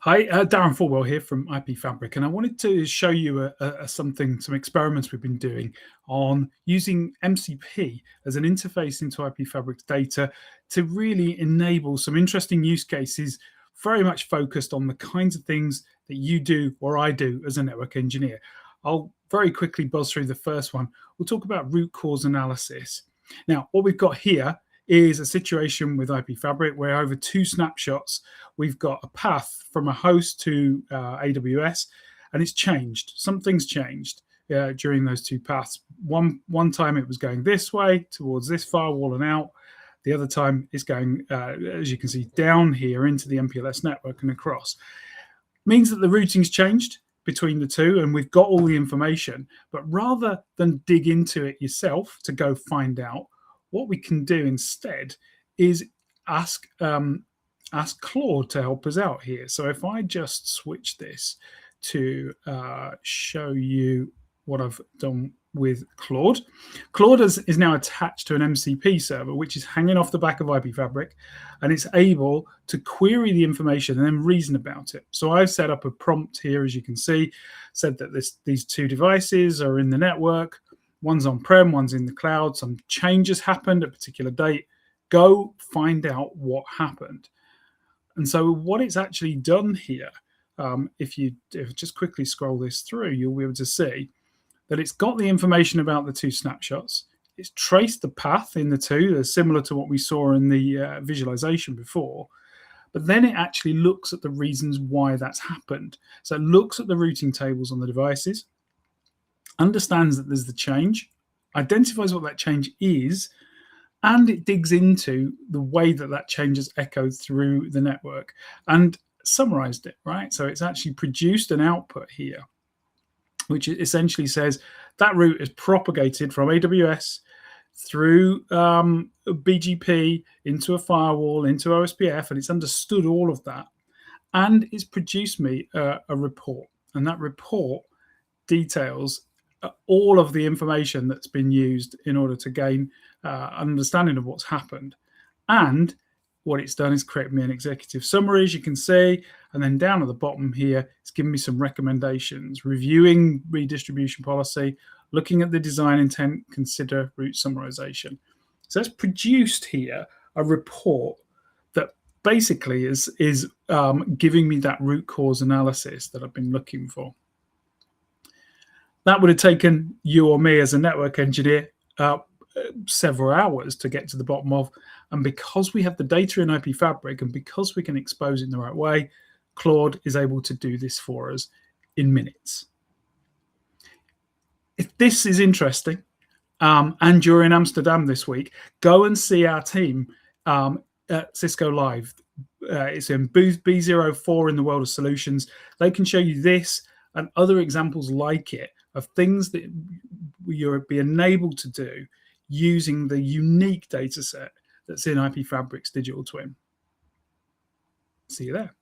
Hi, Daren Fulwell here from IP Fabric, and I wanted to show you some experiments we've been doing on using MCP as an interface into IP Fabric's data to really enable some interesting use cases, very much focused on the kinds of things that you do or I do as a network engineer. I'll very quickly buzz through the first one. We'll talk about root cause analysis. Now, what we've got here is a situation with IP Fabric where over 2 snapshots, we've got a path from a host to AWS, and it's changed. Something's changed during those 2 paths. One time it was going this way towards this firewall and out. The other time it's going, as you can see, down here into the MPLS network and across. Means that the routing's changed between the 2, and we've got all the information. But rather than dig into it yourself to go find out, what we can do instead is ask Claude to help us out here. So if I just switch this to show you what I've done with Claude. Claude is now attached to an MCP server, which is hanging off the back of IP Fabric, and it's able to query the information and then reason about it. So I've set up a prompt here, as you can see, said that these 2 devices are in the network. One's on-prem, one's in the cloud. Some changes happened at a particular date. Go find out what happened. And so what it's actually done here, if you just quickly scroll this through, you'll be able to see that it's got the information about the 2 snapshots. It's traced the path in the 2. They're similar to what we saw in the visualization before. But then it actually looks at the reasons why that's happened. So it looks at the routing tables on the devices, understands that there's the change, identifies what that change is, and it digs into the way that that change has echoed through the network and summarized it, right? So it's actually produced an output here, which essentially says that route is propagated from AWS through BGP into a firewall, into OSPF, and it's understood all of that. And it's produced me a report, and that report details all of the information that's been used in order to gain understanding of what's happened. And what it's done is create me an executive summary, as you can see, and then down at the bottom here, it's given me some recommendations: reviewing redistribution policy, looking at the design intent, consider route summarization. So it's produced here a report that basically is giving me that root cause analysis that I've been looking for. That would have taken you or me as a network engineer several hours to get to the bottom of. And because we have the data in IP Fabric and because we can expose it in the right way, Claude is able to do this for us in minutes. If this is interesting and you're in Amsterdam this week, go and see our team at Cisco Live. It's in booth B04 in the World of Solutions. They can show you this and other examples like it of things that you'll be enabled to do using the unique data set that's in IP Fabric's digital twin. See you there.